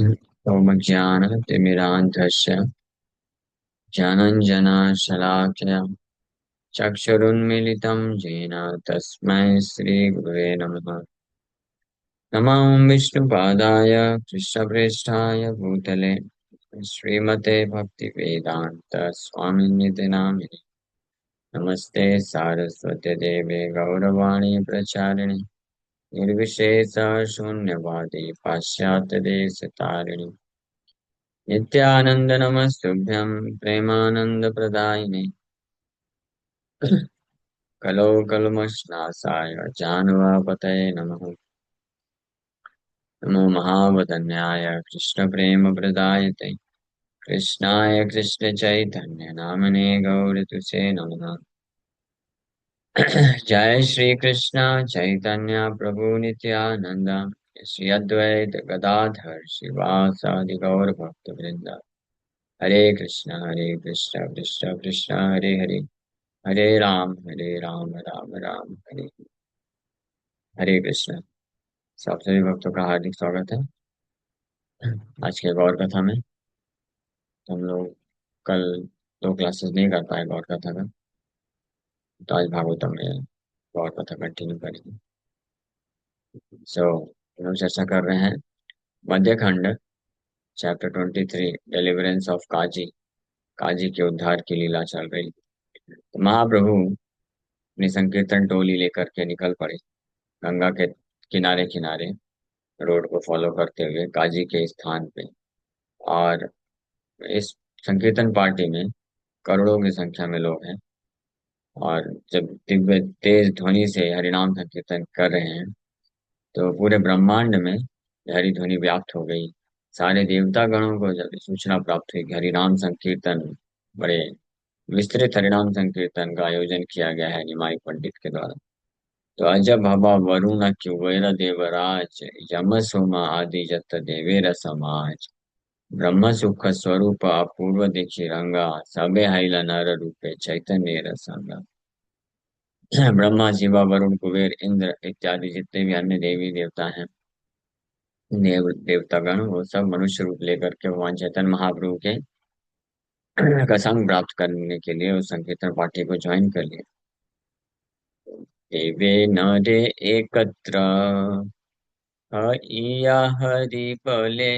ओमज्ञानतिमिरान्धस्य ज्ञानञ्जनशलाकया चक्षुरुन्मीलितं येन तस्मै श्रीगुरुवे नमः। नमो विष्णुपादाय कृष्णप्रेष्ठाय भूतले श्रीमते भक्तिवेदान्त स्वामिनिति नामिने। नमस्ते सारस्वते देवे गौरवाणी प्रचारिणे निर्विशेष शून्यवादी पाश्चात्यदेशतारिणे नित्यानंद नमस्तुभ्यं प्रेमानंदप्रदायिने कलो कल्मषनाशाय जानवापतये नमः। नमो महावदन्याय कृष्णप्रेमप्रदायते कृष्णाय कृष्णचैतन्य नामने गौरतुसे नमः। जय श्री कृष्ण चैतन्य प्रभु नित्यानंद श्री अद्वैत गदाधर शिवासादि गौर भक्त वृंद। हरे कृष्ण कृष्ण कृष्ण हरे हरे हरे राम राम राम हरे हरे कृष्ण। सब सभी भक्तों का हार्दिक स्वागत है आज के गौर कथा में। तो हम लोग कल दो क्लासेस नहीं कर पाए गौर कथा का, तो आज भागवतम में गौर कथा कंटिन्यू करेंगे। सो हम लोग चर्चा कर रहे हैं मध्य खंड चैप्टर 23 डिलीवरेंस ऑफ काजी। काजी के उद्धार की लीला चल रही। तो महाप्रभु अपनी संकीर्तन टोली लेकर के निकल पड़े गंगा के किनारे किनारे रोड को फॉलो करते हुए काजी के स्थान पे। और इस संकीर्तन पार्टी में करोड़ों की संख्या में लोग हैं। और जब दिव्य तेज ध्वनि से हरिनाम संकीर्तन कर रहे हैं तो पूरे ब्रह्मांड में हरि ध्वनि व्याप्त हो गई। सारे देवता गणों को जब सूचना प्राप्त हुई कि हरिनाम संकीर्तन, बड़े विस्तृत हरिनाम संकीर्तन का आयोजन किया गया है निमाई पंडित के द्वारा, तो अजब हवा वरुण क्युबेर देवराज यम सोमा आदि जत देवेर समाज ब्रह्म सुख स्वरूप अपूर्व दीक्षि रंगा सबे हाइल नर रूपे चैतन्य रसंगा। ब्रह्मा शिवा वरुण कुबेर इंद्र इत्यादि जितने भी अन्य देवी देवता हैं, देवतागण, वो सब मनुष्य रूप लेकर के भगवान चैतन्य महाप्रभु के का संग प्राप्त करने के लिए उस संकीर्तन पार्टी को ज्वाइन कर लिया। देवे नरे एकत्र हइया हरि पले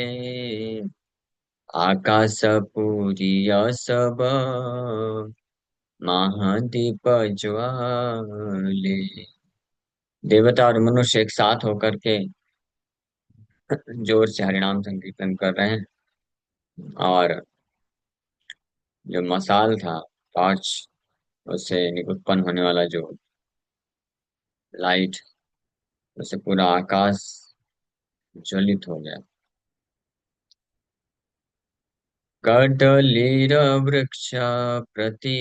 आकाश पूरी सब महादीप ज्वाले। देवता और मनुष्य एक साथ होकर के जोर से हरिनाम संकीर्तन कर रहे हैं। और जो मसाल था, टॉर्च, उससे उत्पन्न होने वाला जो लाइट, उससे पूरा आकाश ज्वलित हो गया। कडलीर वृक्ष प्रति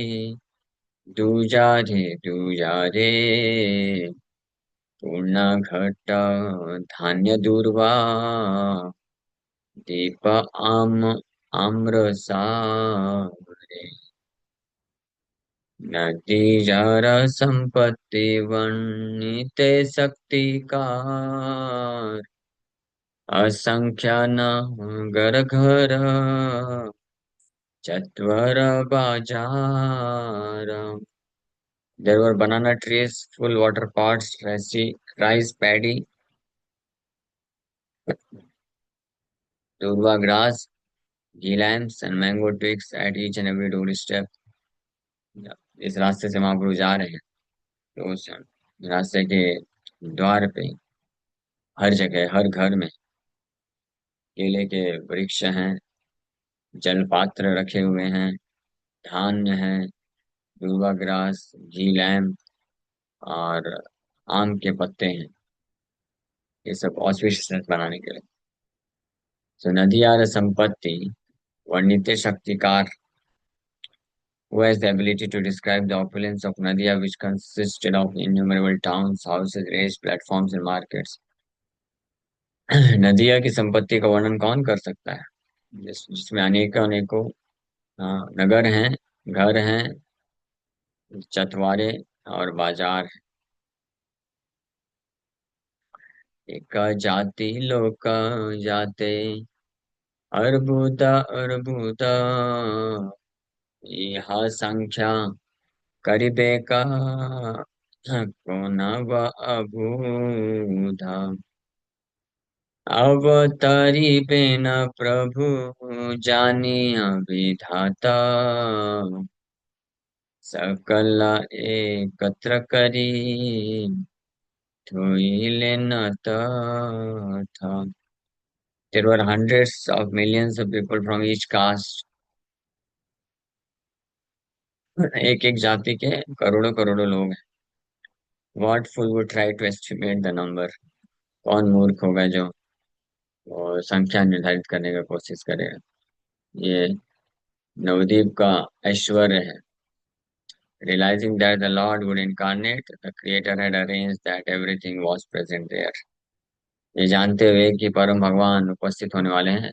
दूजा रे पूर्ण घट धान्य दूर्वा दीप आम्र सागरे नदी जर संपत्ति वर्णिते शक्ति का असंख्य नगर घर चत्वर बाजार। There were banana trees, full water pots, rice paddy, turba grass, ghee lamps, and mango twigs at each and every doorstep. इस रास्ते से महाप्रभु जा रहे हैं तो उस रास्ते के द्वार पे हर जगह हर घर में केले के वृक्ष हैं, जल पात्र रखे हुए हैं, धान्य है, दूर्वा ग्रास, घी लैम्प और आम के पत्ते हैं। ये सब ऑस्पिशियसनेस बनाने के लिए। So नदियार संपत्ति वर्णित शक्तिकार, who has the ability to describe the opulence of Nadia, which consisted of innumerable towns, houses, raised platforms, and markets. नदिया की संपत्ति का वर्णन कौन कर सकता है, जिसमें अनेकों अनेकों नगर हैं, घर हैं, चतवारे और बाजार। एक जाति लोक जाते अर्बुद अर्बुद इह संख्या करिबे का कोनब अबूधा अवतरिबे न प्रभु जानिया विधाता सकल एकत्र करी धोइले न तथा. There were hundreds of millions of people from each caste. एक एक जाति के करोड़ों करोड़ों लोग हैं. What fool would try to estimate the number? कौन मूर्ख होगा जो संख्या निर्धारित करने का कोशिश करेगा. ये नवदीप का ऐश्वर्य है. Realizing that the Lord would incarnate, the Creator had arranged that everything was present there. ये जानते हुए कि परम भगवान उपस्थित होने वाले हैं,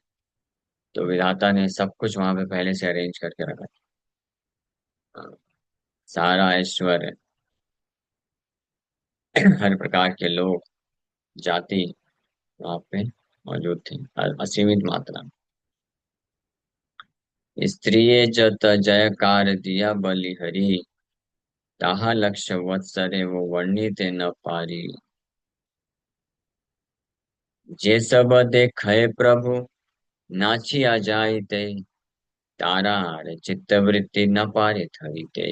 तो विधाता ने सब कुछ वहां पे पहले से अरेंज करके रखा था. सारा ऐश्वर्य, हर प्रकार के लोग, जाति वहां पे मौजूद थे असीमित मात्रा में. स्त्रिये जत जयकार दिया बलिहरि, ताहा लक्ष्य वत्सरे वो वर्णित न पारी. जे सब देखे प्रभु नाचिया जाइते, तारा चित्तवृत्ति न पारे थईते.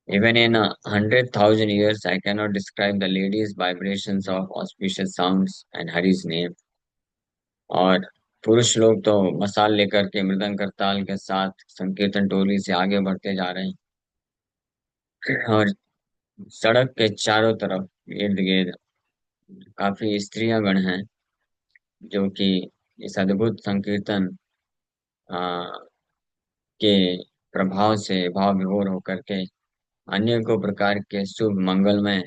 Even in 100,000 years, I cannot describe the lady's vibrations of auspicious sounds and Hari's name. और पुरुष लोग तो मसाल लेकर के मृदंग करताल के साथ संकीर्तन टोली से आगे बढ़ते जा रहे हैं. और सड़क के चारों तरफ इर्द गिर्द काफी स्त्रियां गण हैं जो कि इस अद्भुत संकीर्तन आ, के प्रभाव से भाव विभोर होकर के अनेकों प्रकार के शुभ मंगलमय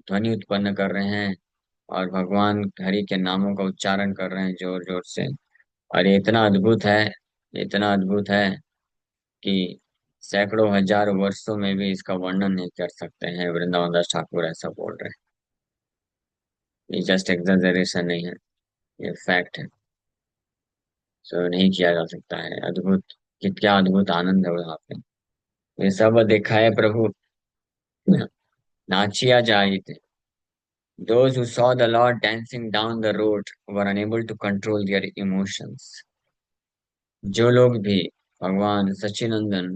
ध्वनि उत्पन्न कर रहे हैं और भगवान हरि के नामों का उच्चारण कर रहे हैं जोर जोर से. और ये इतना अद्भुत है कि सैकड़ों हजार वर्षों में भी इसका वर्णन नहीं कर सकते हैं. वृंदावन दास ठाकुर ऐसा बोल रहे हैं. ये जस्ट एग्जैजरेशन नहीं है, ये फैक्ट है. सो नहीं किया जा सकता है. अद्भुत, कि क्या अद्भुत आनंद है वहां पे. ये सब देखा है प्रभु नाचिया जाइत. Those who saw the Lord dancing down the road were unable to control their emotions. जो लोग भी भगवान सच्चिनंदन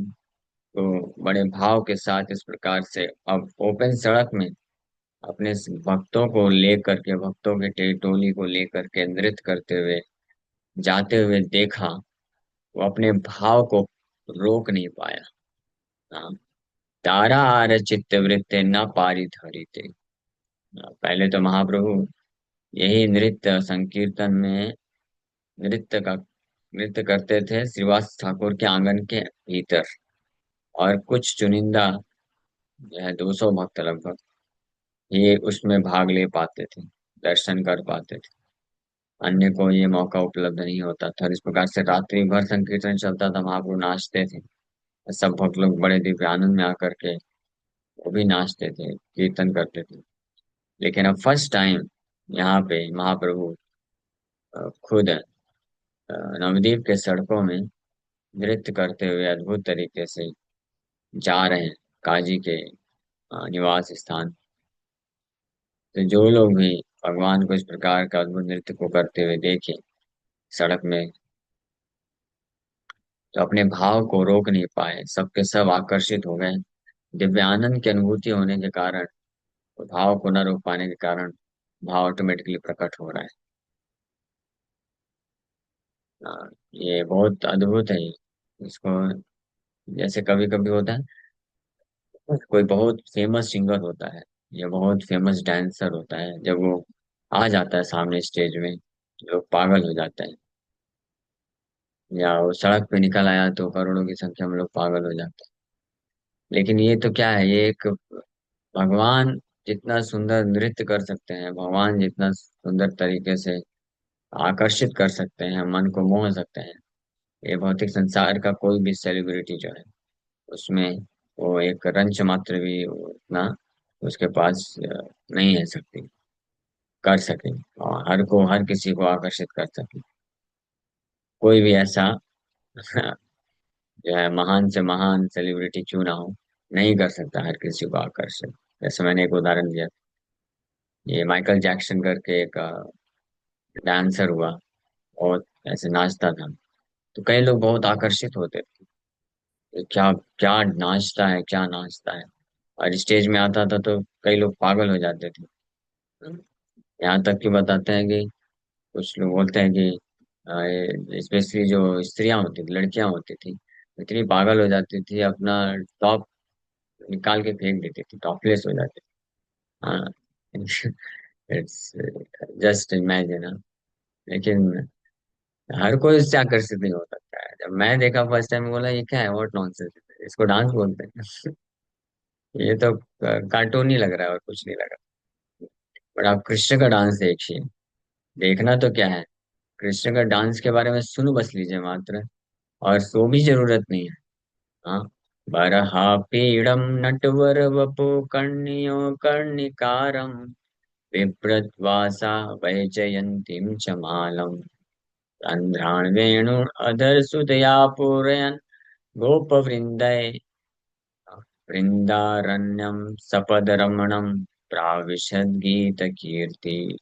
को बड़े भाव के साथ इस प्रकार से अब ओपन सड़क में अपने भक्तों को लेकर के, भक्तों के टोली को लेकर के नृत्य करते हुए जाते हुए देखा, वो अपने भाव को रोक नहीं पाया. हाँ. तारा आर चित्त वृत्ते न पारी धरिते. पहले तो महाप्रभु यही नृत्य संकीर्तन में नृत्य का नृत्य करते थे श्रीवास ठाकुर के आंगन के भीतर. और कुछ चुनिंदा जो है 200 भक्त लगभग ये उसमें भाग ले पाते थे, दर्शन कर पाते थे. अन्य को ये मौका उपलब्ध नहीं होता था. इस प्रकार से रात्रि भर संकीर्तन चलता था, महाप्रभु नाचते थे. सब भक्त लोग बड़े दिव्य आनंद में आकर के वो भी नाचते थे, कीर्तन करते थे. लेकिन अब फर्स्ट टाइम यहाँ पे महाप्रभु खुद नवद्वीप के सड़कों में नृत्य करते हुए अद्भुत तरीके से जा रहे हैं काजी के निवास स्थान. तो जो लोग भी भगवान को इस प्रकार का अद्भुत नृत्य को करते हुए देखे सड़क में, तो अपने भाव को रोक नहीं पाए. सबके सब आकर्षित हो गए. दिव्य आनंद की अनुभूति होने के कारण, भाव को न रोक पाने के कारण भाव ऑटोमेटिकली प्रकट हो रहा है. ये बहुत अद्भुत है. इसको जैसे कभी कभी होता है, कोई बहुत फेमस सिंगर होता है या बहुत फेमस डांसर होता है, जब वो आ जाता है सामने स्टेज में लोग पागल हो जाते हैं. या वो सड़क पे निकल आया तो करोड़ों की संख्या में लोग पागल हो जाते हैं. लेकिन ये तो क्या है, ये एक भगवान जितना सुंदर नृत्य कर सकते हैं, भगवान जितना सुंदर तरीके से आकर्षित कर सकते हैं, मन को मोह सकते हैं, ये भौतिक संसार का कोई भी सेलिब्रिटी जो है उसमें वो एक रंच मात्र भी उतना उसके पास नहीं है सकती कर सके और हर किसी को आकर्षित कर सके. कोई भी ऐसा जो है महान से महान सेलिब्रिटी क्यों ना हो, नहीं कर सकता हर किसी को आकर्षित। जैसे मैंने एक उदाहरण दिया, ये माइकल जैक्सन करके एक डांसर हुआ और ऐसे नाचता था, तो कई लोग बहुत आकर्षित होते थे कि क्या क्या नाचता है, क्या नाचता है। और स्टेज में आता था तो कई लोग पागल हो जाते थे। यहाँ तक कि बताते हैं कि कुछ लोग बोलते हैं कि स्पेशली जो स्त्रियां होती थी, लड़कियां होती थी, इतनी पागल हो जाती थी, अपना टॉप निकाल के फेंक देती थी, टॉपलेस हो जाती थी। हाँ। It's just imagine. लेकिन हर कोई उससे आकर्षित नहीं हो सकता है। जब मैं देखा फर्स्ट टाइम, बोला ये क्या है, व्हाट नॉनसेंस, इसको डांस बोलते हैं। ये तो कार्टून ही लग रहा है और कुछ नहीं लग रहा। बट आप कृष्ण का डांस देखिए, देखना तो क्या है, कृष्ण का डांस के बारे में सुन बस लीजिए मात्र, और सो भी जरूरत नहीं है। हाँ। बरहा पीड़म नटवर वपु कर्णियो कर्णिकारम बिभ्रद्वासा वैजयन्तीं च मालम रन्ध्रान् वेणुन् अधर सुतया पूरयन् गोपवृन्दै वृन्दारण्यं सपद रमणं प्राविशद गीत कीर्ति।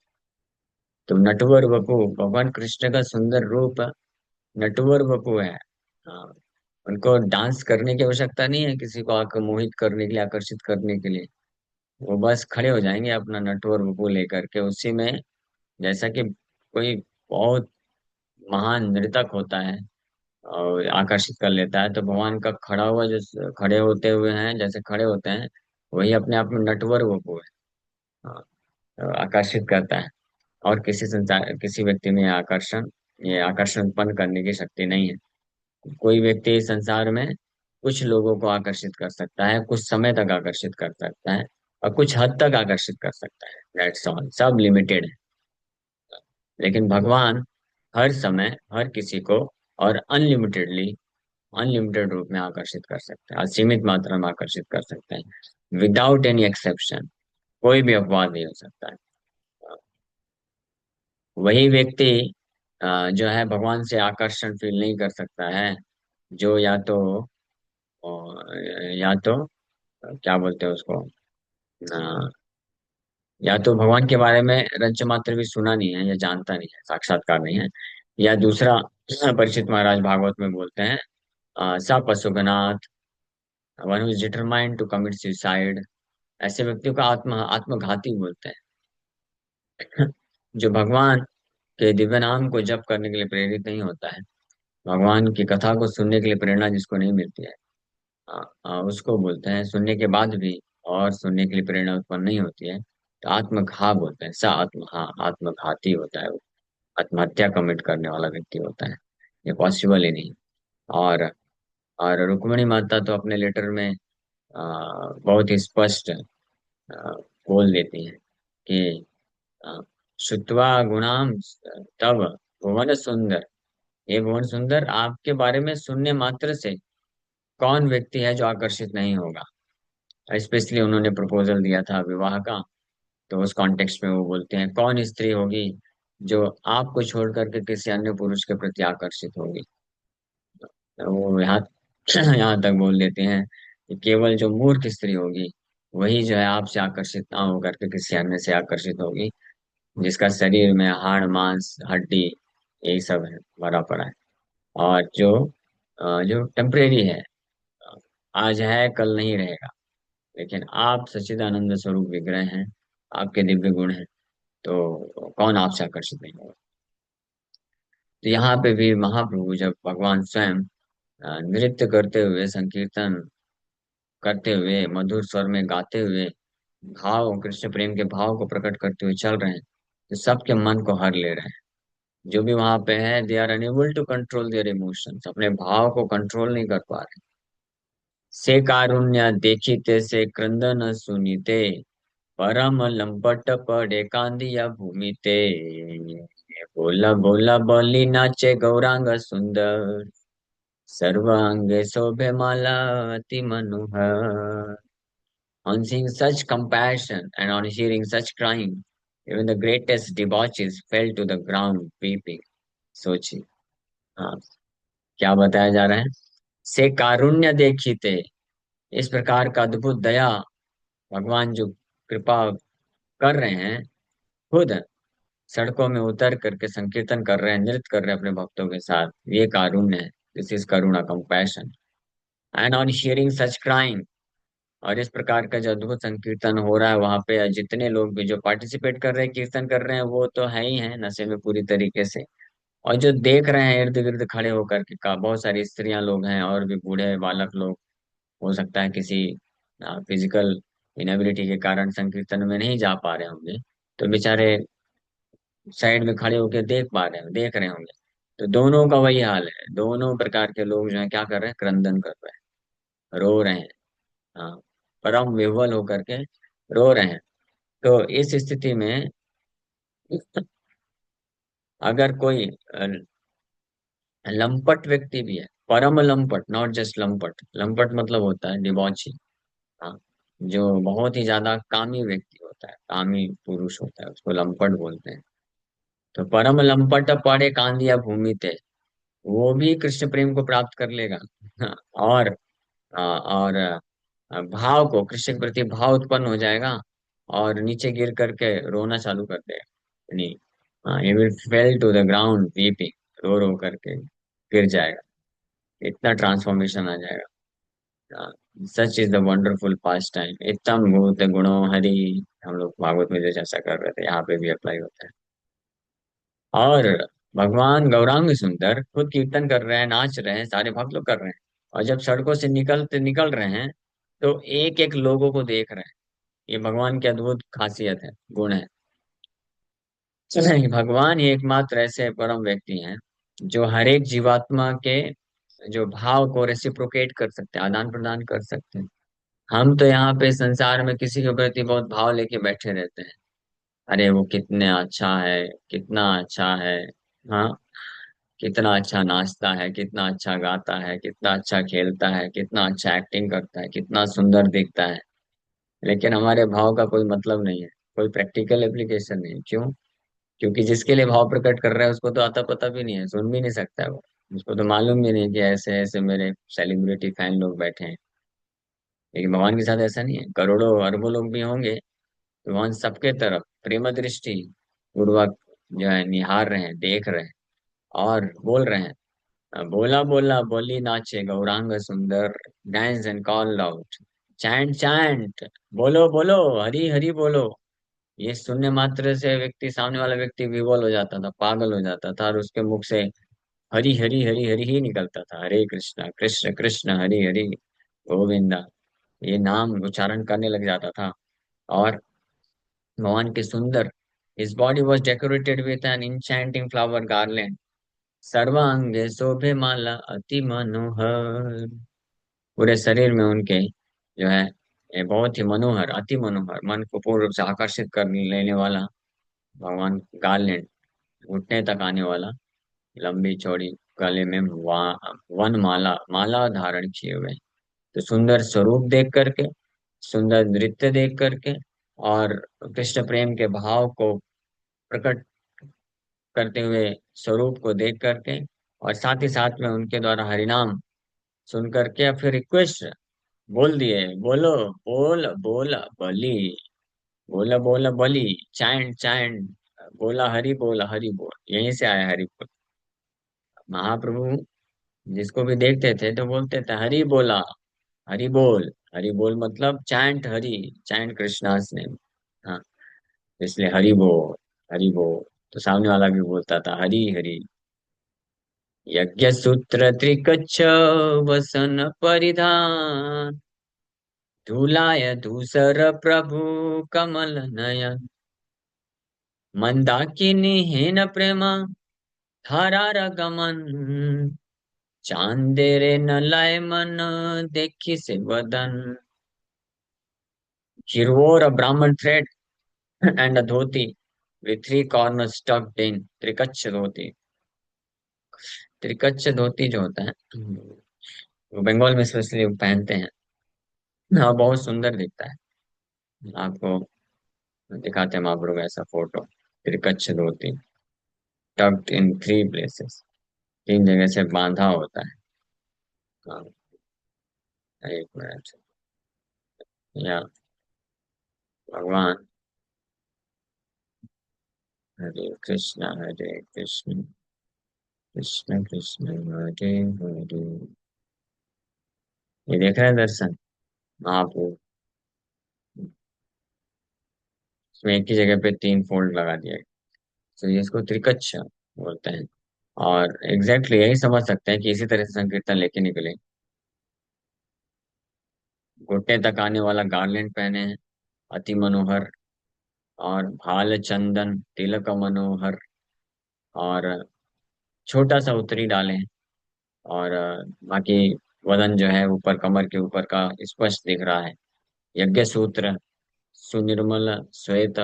तो नटवर वपु, भगवान कृष्ण का सुंदर रूप नटवर वपु है। हाँ। उनको डांस करने की आवश्यकता नहीं है किसी को आकर मोहित करने के लिए, आकर्षित करने के लिए। वो बस खड़े हो जाएंगे अपना नटवर वपु लेकर के, उसी में जैसा कि कोई बहुत महान नर्तक होता है और आकर्षित कर लेता है, तो भगवान का खड़ा हुआ जो खड़े होते हुए हैं, जैसे खड़े होते हैं, वही अपने आप में नटवर वपु है। हाँ, तो आकर्षित करता है। और किसी संसार, किसी व्यक्ति में ये आकर्षण उत्पन्न करने की शक्ति नहीं है। कोई व्यक्ति इस संसार में कुछ लोगों को आकर्षित कर सकता है, कुछ समय तक आकर्षित कर सकता है, और कुछ हद तक आकर्षित कर सकता है। दैट्स ऑल, सब लिमिटेड है। लेकिन भगवान हर समय हर किसी को और अनलिमिटेड रूप में आकर्षित कर सकते हैं, असीमित मात्रा में आकर्षित कर सकते हैं, विदाउट एनी एक्सेप्शन। कोई भी अपवाद नहीं हो सकता है। वही व्यक्ति जो है भगवान से आकर्षण फील नहीं कर सकता है, जो या तो क्या बोलते हैं उसको, अ, या तो भगवान के बारे में रंच मात्र भी सुना नहीं है, या जानता नहीं है, साक्षात्कार नहीं है। या दूसरा, परीक्षित महाराज भागवत में बोलते हैं, स पशुघ्नाथ, one who is determined to commit suicide. ऐसे व्यक्तियों का आत्मघाती बोलते हैं। जो भगवान के दिव्य नाम को जप करने के लिए प्रेरित नहीं होता है, भगवान की कथा को सुनने के लिए प्रेरणा जिसको नहीं मिलती है, उसको बोलते हैं सुनने के बाद भी और सुनने के लिए प्रेरणा उत्पन्न नहीं होती है, तो आत्मघा बोलते हैं। आत्मघाती होता है वो, आत्महत्या कमिट करने वाला व्यक्ति होता है। ये पॉसिबल ही नहीं। और रुक्मिणी माता तो अपने लेटर में बहुत ही स्पष्ट बोल देती है कि अ, श्रुत्वा गुणाम तव भुवन सुंदर, ये भुवन सुंदर, आपके बारे में सुनने मात्र से कौन व्यक्ति है जो आकर्षित नहीं होगा। स्पेशली उन्होंने प्रपोजल दिया था विवाह का, तो उस कॉन्टेक्स्ट में वो बोलते हैं कौन स्त्री होगी जो आपको छोड़ करके किसी अन्य पुरुष के प्रति आकर्षित होगी। तो वो यहाँ तक बोल देते हैं कि केवल जो मूर्ख स्त्री होगी वही जो है आपसे आकर्षित ना होकर के किसी अन्य से आकर्षित होगी, जिसका शरीर में हाड़ मांस हड्डी यही सब है, भरा पड़ा है। और जो टेम्परेरी है, आज है कल नहीं रहेगा। लेकिन आप सच्चिदानंद स्वरूप विग्रह हैं, आपके दिव्य गुण हैं, तो कौन आपसे आकर्षित नहीं होगा। तो यहाँ पे भी महाप्रभु जब भगवान स्वयं नृत्य करते हुए, संकीर्तन करते हुए, मधुर स्वर में गाते हुए, भाव कृष्ण प्रेम के भाव को प्रकट करते हुए चल रहे हैं, तो सबके मन को हर ले रहे हैं। जो भी वहां पे है, they are enable to control their emotions, अपने भाव को कंट्रोल नहीं कर पा रहे। से कारुण्य देखिते से क्रंदन सुनीते, परम लंपट पड़े कांदिया भूमिते, बोला बोला बोली नाचे गौरांग सुंदर, सर्वांगे शोभे माला अति मनोहर। On seeing such compassion and on hearing such crying, even the greatest debauchees fell to the ground weeping. सोचिए, हाँ, क्या बताया जा रहा है? से कारुण्य देखिते, इस प्रकार का अद्भुत दया भगवान जो कृपा कर रहे हैं, खुद सड़कों में उतर करके संकीर्तन कर रहे हैं, नृत्य कर रहे हैं अपने भक्तों के साथ, ये कारुण्य है। This is Karuna, compassion. And on hearing such crime, और इस प्रकार का जो अद्भुत संकीर्तन हो रहा है वहां पे जितने लोग भी जो पार्टिसिपेट कर रहे हैं, कीर्तन कर रहे हैं, वो तो है ही है नशे में पूरी तरीके से। और जो देख रहे हैं इर्द गिर्द खड़े होकर के, का बहुत सारी स्त्रियां लोग हैं और भी बूढ़े बालक लोग, हो सकता है किसी फिजिकल इनेबिलिटी के कारण संकीर्तन में नहीं जा पा रहे होंगे, तो बेचारे साइड में खड़े होकर देख पा रहे हैं, देख रहे होंगे। तो दोनों का वही हाल है, दोनों प्रकार के लोग जो है क्या कर रहे हैं, क्रंदन कर रहे हैं, रो रहे हैं। हाँ, परम विह्वल होकर के रो रहे हैं। तो इस स्थिति में अगर कोई लंपट व्यक्ति भी है, परम लंपट, नॉट जस्ट लंपट, लंपट मतलब होता है डिबॉची। हाँ, जो बहुत ही ज्यादा कामी व्यक्ति होता है, कामी पुरुष होता है, उसको लंपट बोलते हैं। तो परम लंपट पड़े कांदिया भूमि ते, वो भी कृष्ण प्रेम को प्राप्त कर लेगा। हाँ, और भाव को, कृष्ण के प्रति भाव उत्पन्न हो जाएगा, और नीचे गिर करके रोना चालू कर देगा। यानी he will fell to the ground weeping, रो रो करके गिर जाएगा। इतना ट्रांसफॉर्मेशन आ जाएगा। Such is the wonderful pastime, इतम भूत गुणो हरि। हम लोग भागवत में जो चर्चा कर रहे थे, यहाँ पे भी अप्लाई होता है। और भगवान गौरांग सुंदर खुद कीर्तन कर रहे हैं, नाच रहे हैं, सारे भक्त लोग कर रहे हैं। और जब सड़कों से निकल रहे हैं, तो एक एक लोगों को देख रहे हैं। ये भगवान की अद्भुत खासियत है, गुण है। नहीं, भगवान ही एकमात्र ऐसे परम व्यक्ति हैं जो हर एक जीवात्मा के जो भाव को रेसिप्रोकेट कर सकते हैं, आदान प्रदान कर सकते हैं। हम तो यहाँ पे संसार में किसी के प्रति बहुत भाव लेके बैठे रहते हैं। अरे वो कितने अच्छा है, कितना अच्छा है। हाँ, कितना अच्छा नाचता है, कितना अच्छा गाता है, कितना अच्छा खेलता है, कितना अच्छा एक्टिंग करता है, कितना सुंदर दिखता है। लेकिन हमारे भाव का कोई मतलब नहीं है, कोई प्रैक्टिकल एप्लीकेशन नहीं। क्यों? क्योंकि जिसके लिए भाव प्रकट कर रहा है उसको तो आता पता भी नहीं है, सुन भी नहीं सकता है वो। उसको तो मालूम भी नहीं कि ऐसे ऐसे मेरे सेलिब्रिटी फैन लोग बैठे हैं। लेकिन भगवान के साथ ऐसा नहीं है, करोड़ों अरबों लोग भी होंगे, तो भगवान सबके तरफ प्रेम दृष्टि पूर्वक जो है निहार रहे हैं, देख रहे हैं, और बोल रहे हैं। बोला बोला बोली नाचे गौरांग सुंदर, dance and call out, chant chant, बोलो बोलो, हरी हरी बोलो। ये सुनने मात्र से व्यक्ति, सामने वाला व्यक्ति विवल हो जाता था, पागल हो जाता था, और उसके मुख से हरी हरी हरी हरी ही निकलता था। हरे कृष्णा कृष्ण कृष्ण हरि हरि गोविंदा, ये नाम उच्चारण करने लग जाता था। और भगवान के सुंदर, his body was decorated with an enchanting flower garland, सर्वांगे शोभे माला अति मनोहर। पूरे शरीर में उनके जो है ये बहुत ही मनोहर, अति मनोहर, मन को पूर्ण रूप से आकर्षित कर लेने वाला भगवान गार्लैंड, घुटने तक आने वाला, लंबी चौड़ी, गले में वन माला, माला धारण किए हुए। तो सुंदर स्वरूप देख करके, सुंदर नृत्य देख करके, और कृष्ण प्रेम के भाव को प्रकट करते हुए स्वरूप को देख करके, और साथ ही साथ में उनके द्वारा हरिनाम सुन करके, और फिर रिक्वेस्ट बोल दिए, बोलो बोल बोला बली, बोला बोला बली, चैंट चैंट, बोला हरि बोल, यहीं से आया हरि बोल। महाप्रभु जिसको भी देखते थे तो बोलते थे हरि बोला, हरि बोल। हरि बोल मतलब chant Hari, chant Krishna's name. हाँ, इसलिए हरि बोल, हरि बोल। तो सामने वाला भी बोलता था हरि हरि। यज्ञ सूत्र त्रिकच्छ वसन परिधान, धूलाय धूसर प्रभु कमल नयन, मंदाकिनी हेन प्रेम धारार गमन, चांदेरे न लाए मन देखी से वदन। He wore a Brahman thread and a dhoti with three corners tucked in, त्रिकच्छ धोती। त्रिकच्छ धोती जो होता है, वो बंगाल में स्पेशली पहनते हैं। हाँ, बहुत सुंदर दिखता है। आपको दिखाते हैं महाप्रभु का ऐसा फोटो, त्रिकच्छ dhoti, tucked in three places। तीन जगह से बांधा होता है। हाँ, एक मिनट। या भगवान, हरे कृष्ण कृष्ण कृष्ण हरे हरे। ये देख रहे हैं दर्शन महाप्रभु, इसमें एक ही जगह पे तीन फोल्ड लगा दिया गया। तो ये इसको त्रिकच्छ बोलते हैं। और एग्जैक्टली यही समझ सकते हैं कि इसी तरह से संकीर्तन लेके निकले। घुटने तक आने वाला गार्लैंड पहने हैं, अति मनोहर। और भाल चंदन तिलक मनोहर। और छोटा सा उत्तरी डाले हैं। और बाकी वदन जो है ऊपर कमर के ऊपर का स्पष्ट दिख रहा है। यज्ञ सूत्र सुनिर्मल श्वेत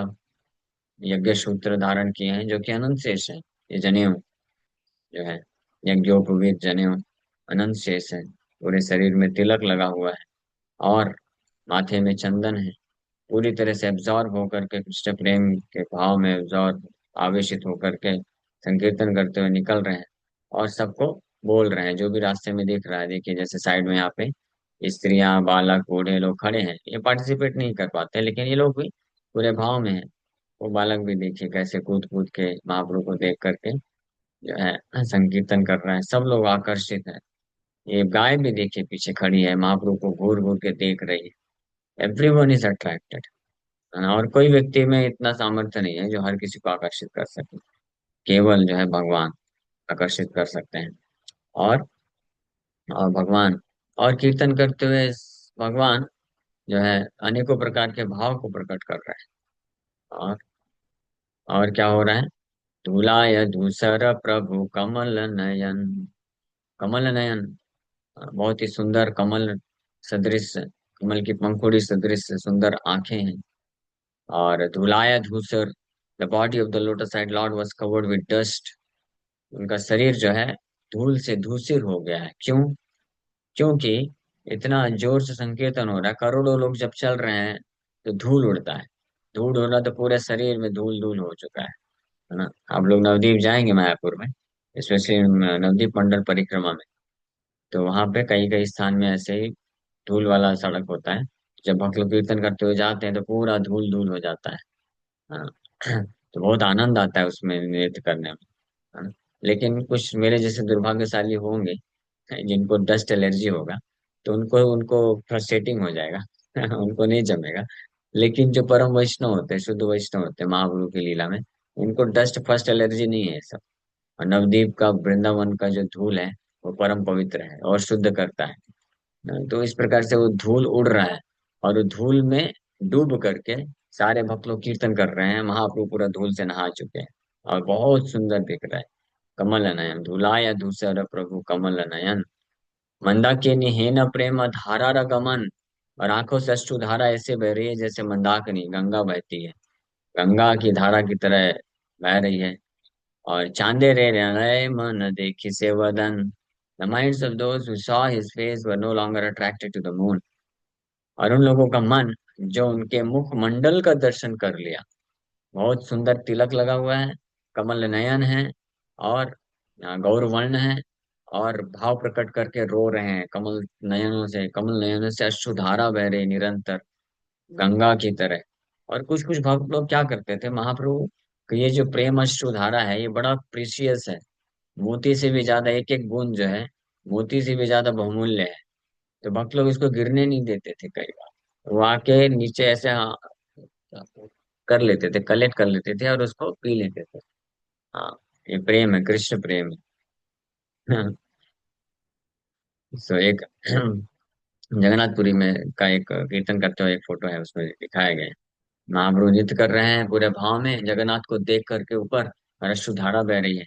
यज्ञ सूत्र धारण किए हैं, जो कि अनंत शेष है। ये जनेऊ जो है, यज्ञोपवीत जनेऊ अनंत शेष है। पूरे शरीर में तिलक लगा हुआ है। और माथे में चंदन है। पूरी तरह से एब्जॉर्ब होकर के कृष्ण प्रेम के भाव में एब्जॉर्ब, आवेशित होकर के संकीर्तन करते हुए निकल रहे हैं। और सबको बोल रहे हैं, जो भी रास्ते में दिख रहा है। देखिए जैसे साइड में यहाँ पे स्त्रियां बालक बूढ़े लोग खड़े हैं, ये पार्टिसिपेट नहीं कर पाते, लेकिन ये लोग भी पूरे भाव में है। वो बालक भी देखिए कैसे कूद कूद के महाप्रभु को देख करके जो है संकीर्तन कर रहे हैं। सब लोग आकर्षित है। ये गाय भी देखिए पीछे खड़ी है, महाप्रभु को घूर घूर के देख रही है। Everyone is attracted. और कोई व्यक्ति में इतना सामर्थ्य नहीं है जो हर किसी को आकर्षित कर सके। केवल जो है भगवान आकर्षित कर सकते हैं। और भगवान और कीर्तन करते हुए भगवान जो है अनेकों प्रकार के भाव को प्रकट कर रहा है। और और क्या हो रहा है? धूलाय धूसर प्रभु कमल नयन। कमल नयन, बहुत ही सुंदर कमल सदृश, कमल की पंखुड़ी सदृश सुंदर आंखें हैं। और धुलाया धूसर, the body of the lotus side Lord was covered with dust. उनका शरीर जो है धूल से धूसर हो गया है। क्यों? क्योंकि इतना जोर से संकीर्तन हो रहा है, करोड़ों लोग जब चल रहे हैं तो धूल उड़ता है। धूल उड़ना तो पूरे शरीर में धूल धूल हो चुका है ना। आप लोग नवद्वीप जाएंगे मायापुर में, स्पेशली नवद्वीप मंडल परिक्रमा में, तो वहां पे कई कई स्थान में ऐसे ही धूल वाला सड़क होता है। जब भक्त लोग कीर्तन करते हुए जाते हैं तो पूरा धूल धूल हो जाता है। हाँ। तो बहुत आनंद आता है उसमें नृत्य करने में, है ना। लेकिन कुछ मेरे जैसे दुर्भाग्यशाली होंगे जिनको डस्ट एलर्जी होगा, तो उनको उनको फ्रस्ट्रेटिंग हो जाएगा। उनको नहीं जमेगा। लेकिन जो परम वैष्णव होते हैं, शुद्ध वैष्णव होते हैं महाप्रभु की लीला में, उनको डस्ट फर्स्ट एलर्जी नहीं है सब। और नवदीप का वृंदावन का जो धूल है वो परम पवित्र है और शुद्ध करता है। तो इस प्रकार से वो धूल उड़ रहा है। और वो धूल में डूब करके सारे भक्त लोग कीर्तन कर रहे हैं। महाप्रभु पूरा धूल से नहा चुके हैं और बहुत सुंदर दिख रहा है। कमल नयन धुलाया धूसर प्रभु कमल नयन। मंदाकिनी हेन प्रेम धारा गमन। और आंखों से अश्रु धारा ऐसे बह रही है जैसे मंदाकिनी गंगा बहती है, गंगा की धारा की तरह बह रही है। और चांदे रे नए मन देखी से वदन। The minds of those who saw his face were no longer attracted to the moon. और उन लोगों का मन जो उनके मुखमंडल का दर्शन कर लिया। बहुत सुंदर तिलक लगा हुआ है, कमल नयन है, और गौरवर्ण है। और भाव प्रकट करके रो रहे हैं कमल नयनों से अश्रुधारा बह रही निरंतर गंगा की तरह। और कुछ कुछ भक्त लोग क्या करते थे महाप्रभु कि ये जो प्रेम अश्रुधारा है ये बड़ा प्रीशियस है। मोती से भी ज्यादा, एक एक बूंद जो है मोती से भी ज्यादा बहुमूल्य है। तो भक्त लोग इसको गिरने नहीं देते थे कई बार। वो आके नीचे ऐसे कर लेते थे, कलेक्ट कर लेते थे और उसको पी लेते थे। हाँ, ये प्रेम है, कृष्ण प्रेम है। सो एक जगन्नाथपुरी में का एक कीर्तन करते हुए एक फोटो है, उसमें दिखाया गया है। महाप्रभु नृत्य कर रहे हैं पूरे भाव में, जगन्नाथ को देख करके ऊपर और अश्रुधारा बह रही है।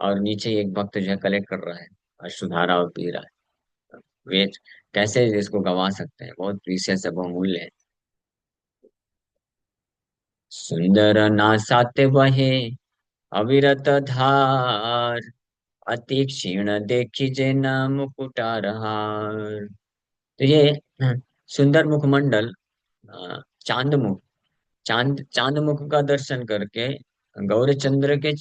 और नीचे एक भक्त जो है कलेक्ट कर रहा है अश्रुधारा और पी रहा है। वे कैसे इसको गवा सकते हैं, बहुत प्रीशियस है, बहुमूल्य है। सुंदर नासाते बहे अविरत धार। अति क्षीण देखी जे न मुकुटार हार। तो ये सुंदर मुखमंडल, चांद मुख, चांद मुख का दर्शन करके, गौरी चंद्र के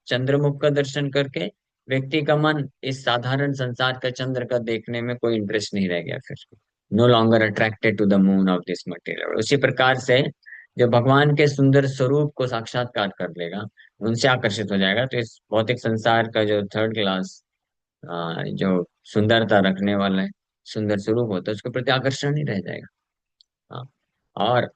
चंद्रमुख का दर्शन करके व्यक्ति का मन इस साधारण संसार का, चंद्र का देखने में कोई इंटरेस्ट नहीं रह गया फिर। No longer attracted to the moon of this material. उसी प्रकार से जो भगवान के सुंदर स्वरूप को साक्षात्कार कर लेगा, उनसे आकर्षित हो जाएगा, तो इस भौतिक संसार का जो थर्ड क्लास जो सुंदरता रखने वाला है, सुंदर स्वरूप होता है, उसके प्रति आकर्षण ही रह जाएगा। हाँ। और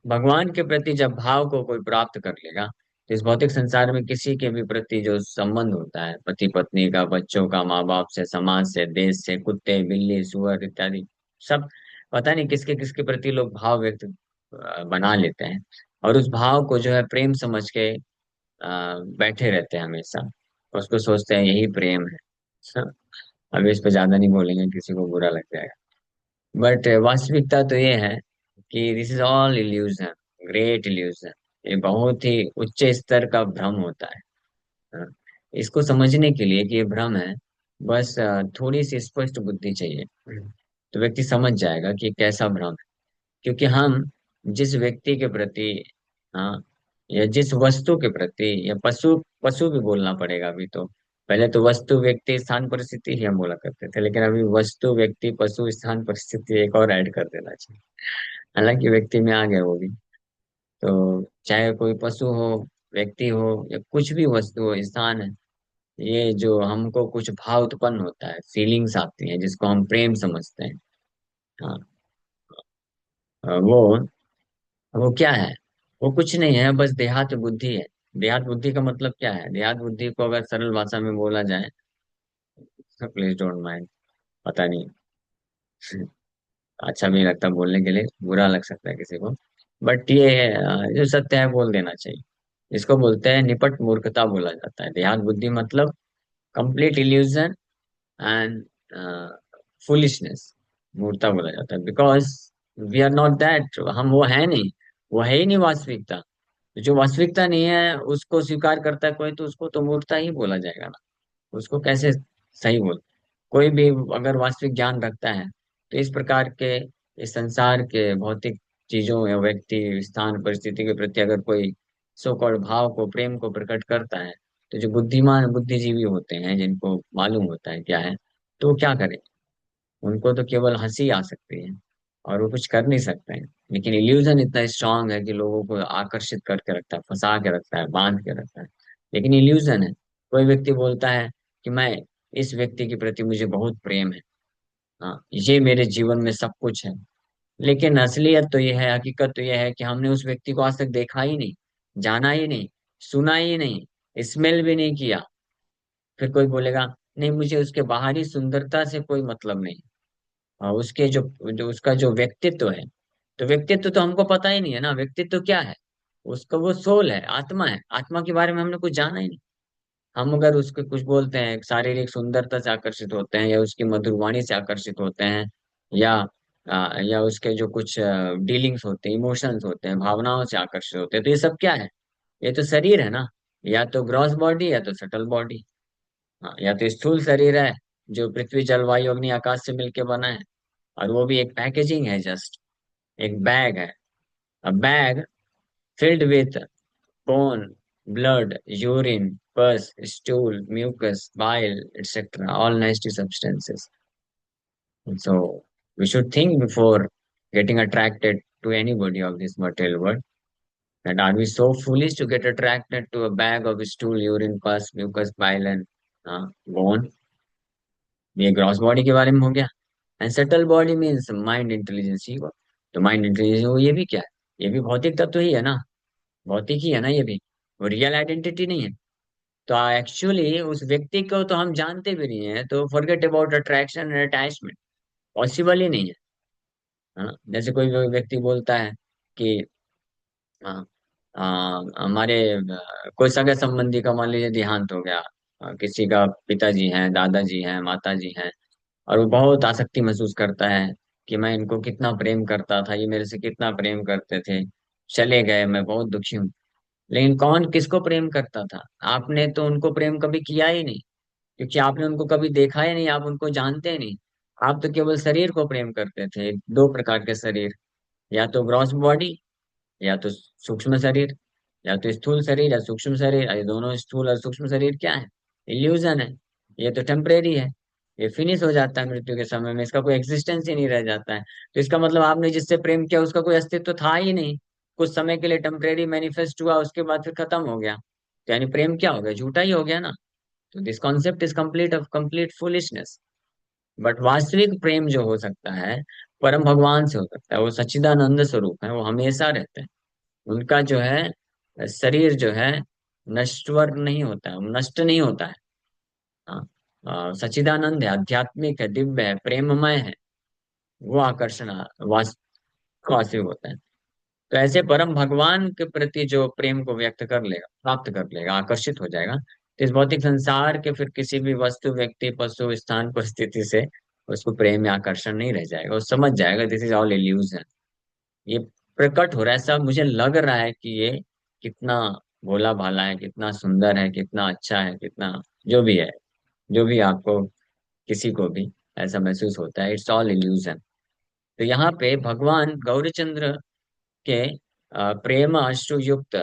भगवान के प्रति जब भाव को कोई प्राप्त कर लेगा, तो इस भौतिक संसार में किसी के भी प्रति जो संबंध होता है, पति पत्नी का, बच्चों का, माँ बाप से, समाज से, देश से, कुत्ते बिल्ली सुअर इत्यादि, सब पता नहीं किसके किसके प्रति लोग भाव व्यक्त बना लेते हैं। और उस भाव को जो है प्रेम समझ के बैठे रहते हैं हमेशा। उसको सोचते हैं यही प्रेम है। हाँ, अभी इस पे ज्यादा नहीं बोलेंगे, किसी को बुरा लग जाएगा। बट वास्तविकता तो ये है कि this is all illusion, great illusion. ये बहुत ही उच्च स्तर का भ्रम होता है। हाँ, इसको समझने के लिए कि ये भ्रम है, बस थोड़ी सी स्पष्ट बुद्धि चाहिए। तो व्यक्ति समझ जाएगा कि ये कैसा भ्रम है। क्योंकि हम जिस व्यक्ति के प्रति, हाँ, या जिस वस्तु के प्रति, या पशु, पशु भी बोलना पड़ेगा अभी तो। पहले तो वस्तु व्यक्ति स्थान परिस्थिति ही हम बोला करते थे, लेकिन अभी वस्तु व्यक्ति पशु स्थान परिस्थिति एक और ऐड कर देना चाहिए। हालांकि व्यक्ति में आ गया वो भी। तो चाहे कोई पशु हो, व्यक्ति हो, या कुछ भी वस्तु हो, स्थान है, ये जो हमको कुछ भाव उत्पन्न होता है, फीलिंग्स आती हैं, जिसको हम प्रेम समझते हैं। हाँ, वो क्या है? वो कुछ नहीं है, बस देहात बुद्धि है। देहात बुद्धि का मतलब क्या है? देहात बुद्धि को अगर सरल भाषा में बोला जाए, प्लीज डोंट माइंड, पता नहीं, अच्छा भी नहीं लगता बोलने के लिए, बुरा लग सकता है किसी को, बट ये जो सत्य है बोल देना चाहिए। इसको बोलते हैं निपट मूर्खता बोला जाता है। देहात बुद्धि मतलब कंप्लीट इल्यूजन एंड फुलिशनेस, मूर्खता बोला जाता है। Because we are not that, हम वो है नहीं, वो है ही नहीं वास्तविकता। जो वास्तविकता नहीं है उसको स्वीकार करता है कोई, तो उसको तो मूर्खता ही बोला जाएगा ना। उसको कैसे सही बोल? कोई भी अगर वास्तविक ज्ञान रखता है, तो इस प्रकार के, इस संसार के भौतिक चीजों या व्यक्ति स्थान परिस्थिति के प्रति अगर कोई सो कॉल्ड भाव को, प्रेम को प्रकट करता है, तो जो बुद्धिमान बुद्धिजीवी होते हैं, जिनको मालूम होता है क्या है, तो वो क्या करें? उनको तो केवल हंसी आ सकती है, और वो कुछ कर नहीं सकते हैं। लेकिन इल्यूजन इतना स्ट्रांग है कि लोगों को आकर्षित करके रखता है, फंसा के रखता है, बांध के रखता है। लेकिन इल्यूजन है। कोई व्यक्ति बोलता है कि मैं, इस व्यक्ति के प्रति मुझे बहुत प्रेम है, हाँ, ये मेरे जीवन में सब कुछ है। लेकिन असलियत तो यह है, हकीकत तो यह है कि हमने उस व्यक्ति को आज तक देखा ही नहीं, जाना ही नहीं, सुना ही नहीं, स्मेल भी नहीं किया। फिर कोई बोलेगा नहीं, मुझे उसके बाहरी सुंदरता से कोई मतलब नहीं। उसके जो जो उसका जो व्यक्तित्व है, तो व्यक्तित्व तो हमको पता ही नहीं है ना, व्यक्तित्व क्या है? उसका वो सोल है, आत्मा है, आत्मा के बारे में हमने कुछ जाना ही नहीं। हम अगर उसको कुछ बोलते हैं, शारीरिक सुंदरता से आकर्षित होते हैं, या उसकी मधुर वाणी से आकर्षित होते हैं, या या उसके जो कुछ डीलिंग्स होते हैं, इमोशंस होते हैं, भावनाओं से आकर्षित होते हैं, तो ये सब क्या है? ये तो शरीर है ना। या तो ग्रॉस बॉडी, या तो सटल बॉडी। हाँ, या तो स्थूल शरीर है, जो पृथ्वी जल वायु अग्नि आकाश से मिलकर बना है, और वो भी एक पैकेजिंग है, जस्ट एक बैग है। अ bag filled with bone, blood, urine, pus, stool, mucus, bile, etc. All nasty substances. So we should think before getting attracted to anybody of this material world. That are we so foolish to get attracted to a bag of stool, urine, pus, mucus, bile, and bone? ये gross body के बारे में हो गया। And subtle body means mind intelligence ही हुआ। तो mind intelligence वो, ये भी क्या है? ये भी भौतिक तत्व ही है ना, भौतिक ही है ना ये भी, वो रियल आइडेंटिटी नहीं है। तो एक्चुअली उस व्यक्ति को तो हम जानते भी नहीं है, तो forget about attraction and attachment, possible ही नहीं है। हाँ, जैसे कोई व्यक्ति बोलता है कि हाँ, हमारे कोई सगा संबंधी का मान लीजिए देहांत हो गया, किसी का पिताजी हैं, दादाजी हैं, माताजी हैं, और वो बहुत आसक्ति महसूस करता है कि मैं इनको कितना प्रेम करता था, ये मेरे से कितना प्रेम करते थे, चले गए, मैं बहुत दुखी हूँ। लेकिन कौन किसको प्रेम करता था? आपने तो उनको प्रेम कभी किया ही नहीं, क्योंकि आपने उनको कभी देखा ही नहीं, आप उनको जानते ही नहीं। आप तो केवल शरीर को प्रेम करते थे, दो प्रकार के शरीर, या तो ग्रॉस बॉडी, या तो सूक्ष्म शरीर, या तो स्थूल शरीर या सूक्ष्म शरीर। ये दोनों स्थूल और सूक्ष्म शरीर क्या है? इल्यूजन है। ये तो टेम्परेरी है, ये फिनिश हो जाता है मृत्यु के समय में, इसका कोई एग्जिस्टेंस ही नहीं रह जाता है। तो इसका मतलब आपने जिससे प्रेम किया उसका कोई अस्तित्व था ही नहीं, कुछ समय के लिए टेम्परेरी मैनिफेस्ट हुआ, उसके बाद फिर खत्म हो गया। तो यानी प्रेम क्या हो गया, झूठा ही हो गया ना। तो this concept is complete of complete foolishness. But वास्तविक प्रेम जो हो सकता है, परम भगवान से हो सकता है, वो सच्चिदानंद स्वरूप है, वो हमेशा रहते हैं। उनका जो है शरीर जो है नश्वर नहीं होता है, नष्ट नहीं होता है। हाँ, सच्चिदानंद है, आध्यात्मिक है, दिव्य है, प्रेममय है। वो आकर्षण वास्तविक होता है। तो ऐसे परम भगवान के प्रति जो प्रेम को व्यक्त कर लेगा, प्राप्त कर लेगा, आकर्षित हो जाएगा, तो इस भौतिक संसार के फिर किसी भी वस्तु, व्यक्ति, पशु, स्थान, परिस्थिति से उसको प्रेम या आकर्षण नहीं रह जाएगा। वो समझ जाएगा दिस इज ऑल इल्यूजन। ये प्रकट हो रहा है, सब मुझे लग रहा है कि ये कितना भोला भाला है, कितना सुंदर है, कितना अच्छा है, कितना जो भी है, जो भी आपको किसी को भी ऐसा महसूस होता है, इट्स ऑल इल्यूजन। तो यहाँ पे भगवान गौरीचंद्र के प्रेम अश्रु युक्त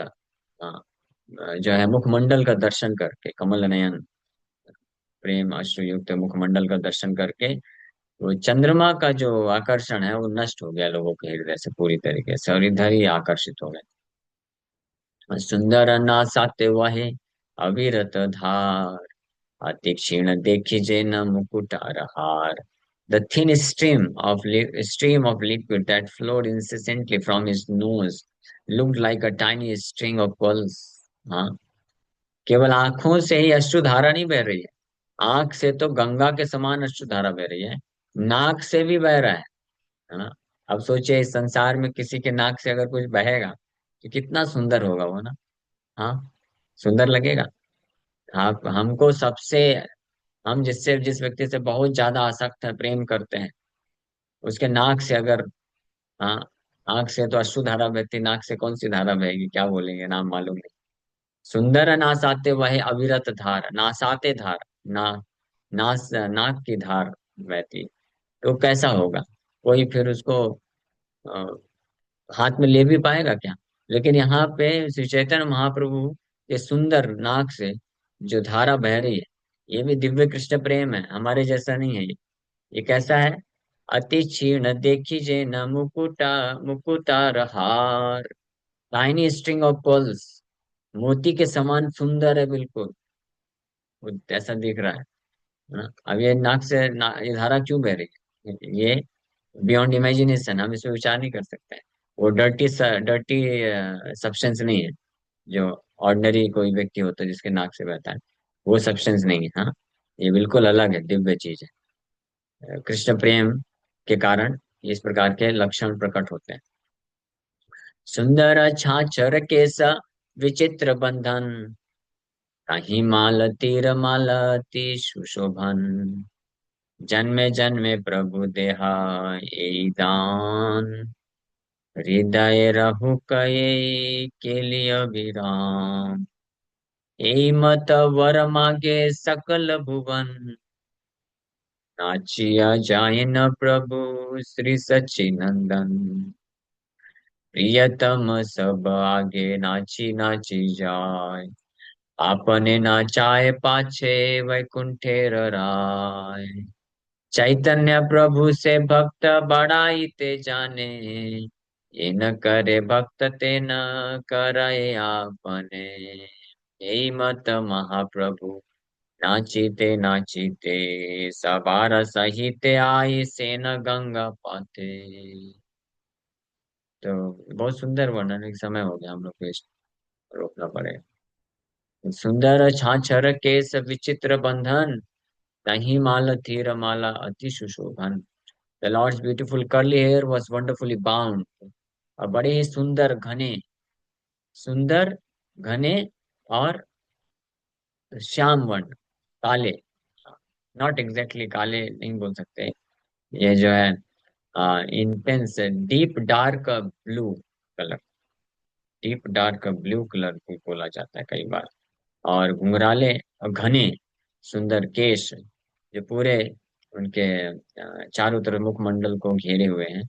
जो है मुखमंडल का दर्शन करके, कमल नयन प्रेम अश्रु युक्त मुखमंडल का दर्शन करके, वो चंद्रमा का जो आकर्षण है वो नष्ट हो गया लोगों के हृदय से पूरी तरीके से, और इधर ही आकर्षित हो गए। सुंदर नासाते वहे अविरत धार, अति क्षीण देखिजे न मुकुटार हार। The thin stream of liquid that flowed incessantly from his nose looked like a tiny string of pearls. हाँ, केवल आंखों से ही अश्रुधारा नहीं बह रही है, आंख से तो गंगा के समान अश्रुधारा बह रही है, नाक से भी बह रहा है ना। अब सोचिए इस संसार में किसी के नाक से अगर कुछ बहेगा तो कितना सुंदर होगा वो ना। हाँ, सुंदर लगेगा। आप हमको सबसे, हम जिस व्यक्ति से बहुत ज्यादा आसक्त है, प्रेम करते हैं, उसके नाक से अगर, हाँ, आंख से तो अश्रु धारा बहती, नाक से कौन सी धारा बहेगी, क्या बोलेंगे, नाम मालूम नहीं। सुंदर नासाते वह अविरत धार, नासाते धार, ना, नाक की धार बहती, तो कैसा होगा, कोई फिर उसको अ, हाथ में ले भी पाएगा क्या। लेकिन यहाँ पे श्री चैतन्य महाप्रभु के सुंदर नाक से जो धारा बह रही है, ये भी दिव्य कृष्ण प्रेम है, हमारे जैसा नहीं है ये कैसा है। अति क्षीण देखिजे न मुकुटार हार, टाइनी स्ट्रिंग ऑफ पर्ल्स, मोती के समान सुंदर है बिल्कुल, वो ऐसा दिख रहा है ना। अब ये नाक से ये धारा क्यों बह रही है, ये बियॉन्ड इमेजिनेशन, हम इसमें विचार नहीं कर सकते। वो डर्टी सब्सटेंस नहीं है जो ऑर्डिनरी कोई व्यक्ति होता है जिसके नाक से बहता है, वो सब्सटेंस नहीं है। हाँ, ये बिल्कुल अलग है, दिव्य चीज है। कृष्ण प्रेम के कारण इस प्रकार के लक्षण प्रकट होते हैं। सुंदर छाछर केस विचित्र बंधन, कहीं मालती रमालती सुशोभन, जन्मे जन्मे प्रभु देहा यही दान, हृदय रहु कये के लिए अभिराम, यही मत वर मागे सकल भुवन, नाचिया जाय न प्रभु श्री सच्चिनंदन, प्रियतम सब आगे नाची नाची जाय, आपने नाचाए पाछे वैकुंठेर राय, चैतन्य प्रभु से भक्त बड़ाई ते जाने, ये न करे भक्त ते न करे आपने, यही मत महाप्रभु नाचीते नाचीते, सबार सहित आई सेन गंगा पाते। तो बहुत सुंदर वर्णन, एक समय हो गया हम लोग को रोकना पड़ेगा। सुंदर छाछर केस विचित्र बंधन, तही माल थी माला अति सुशोभन। The lord's beautiful curly hair was wonderfully bound, और बड़े ही सुंदर घने, सुंदर घने और श्याम वर्ण, काले, नॉट एग्जैक्टली काले नहीं बोल सकते, ये जो है intense deep dark blue colour, deep dark blue colour भी बोला जाता है कई बार। और घुंघराले और घने सुंदर केश जो पूरे उनके चारों तरफ मुखमंडल को घेरे हुए हैं,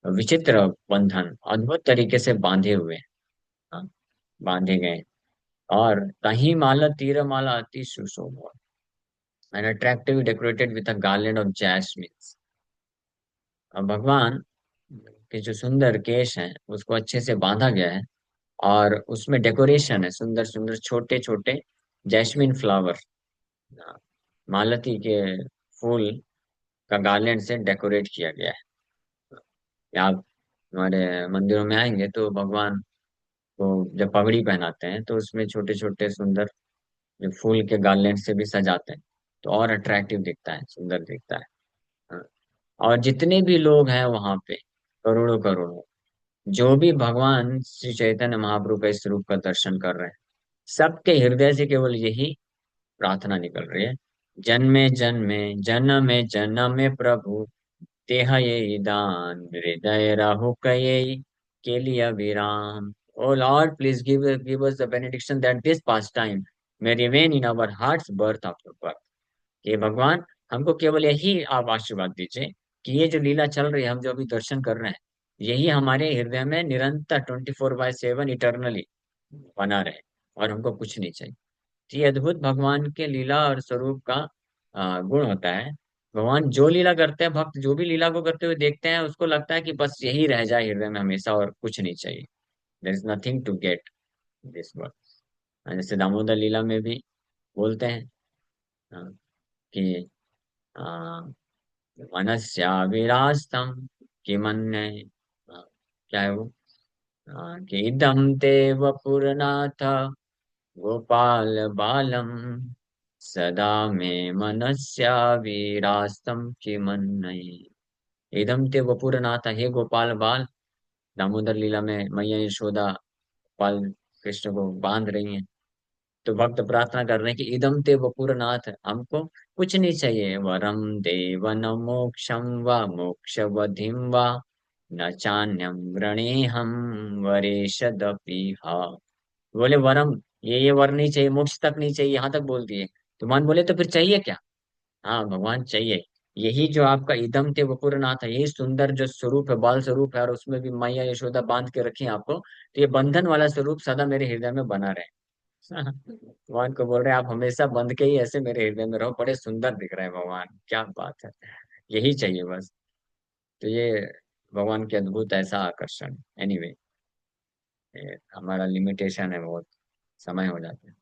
विचित्र बंधन अद्भुत तरीके से बांधे हुए हैं। हाँ, बांधे गए। और तही माला तीर माला अति सुशोभ and attractive decorated with a garland of jasmine. अब भगवान के जो सुंदर केश हैं उसको अच्छे से बांधा गया है, और उसमें डेकोरेशन है, सुंदर सुंदर छोटे छोटे जैस्मिन फ्लावर, मालती के फूल का गार्लैंड से डेकोरेट किया गया है। आप हमारे मंदिरों में आएंगे तो भगवान को जब पगड़ी पहनाते हैं तो उसमें छोटे छोटे सुंदर जो फूल के गार्लैंड से भी सजाते हैं, तो और अट्रैक्टिव दिखता है, सुंदर दिखता है। हाँ। और जितने भी लोग हैं वहां पे, करोड़ों करोड़ों, जो भी भगवान श्री चैतन्य महाप्रभु के इस रूप का दर्शन कर रहे हैं, सबके हृदय से केवल यही प्रार्थना निकल रही है, जन्मे जन्मे जन्मे जन्मे प्रभु तेह ये दान हृदय राहु कये के लिए अभिराम। O lord please give us the benediction that this pastime may remain in our hearts birth after birth। कि भगवान हमको केवल यही आप आशीर्वाद दीजिए कि ये जो लीला चल रही है, हम जो अभी दर्शन कर रहे हैं, यही हमारे हृदय में निरंतर 24/7 इटर्नली बना रहे, और हमको कुछ नहीं चाहिए। तो ये अद्भुत भगवान के लीला और स्वरूप का गुण होता है। भगवान जो लीला करते हैं, भक्त जो भी लीला को करते हुए देखते हैं, उसको लगता है कि बस यही रह जाए हृदय में हमेशा, और कुछ नहीं चाहिए। There is nothing to get this world. जैसे दामोदर लीला में भी बोलते हैं हाँ, कि मनस्याविरास्तम किमन्य, क्या है वो, कि इदं ते वपुरनाथ गोपाल बालम सदा मे मनस्याविरास्तम किमन्य। इदं ते वपुरनाथ, हे गोपाल बाल। दामोदर लीला में मैया यशोदा गोपाल कृष्ण को बांध रही हैं, तो भक्त प्रार्थना कर रहे हैं कि इदम ते वपुरनाथ, हमको कुछ नहीं चाहिए, वरम देव न मोक्षम व मोक्ष वधिम व न चान्यम वृणे हम वरेश दपीहा। बोले वरम, ये वर नहीं चाहिए, मोक्ष तक नहीं चाहिए, यहाँ तक बोल दिए। तो मान बोले तो फिर चाहिए क्या? हाँ भगवान चाहिए, यही जो आपका इदम ते वपुरनाथ है, यही सुंदर जो स्वरूप है, बाल स्वरूप है, और उसमें भी मैया यशोदा बांध के रखी है आपको, तो ये बंधन वाला स्वरूप सदा मेरे हृदय में बना रहे। भगवान को बोल रहे हैं आप हमेशा बंध के ही ऐसे मेरे हृदय में रहो, बड़े सुंदर दिख रहे हैं भगवान, क्या बात है, यही चाहिए बस। तो ये भगवान के अद्भुत ऐसा आकर्षण। एनीवे, हमारा लिमिटेशन है बहुत, समय हो जाता है।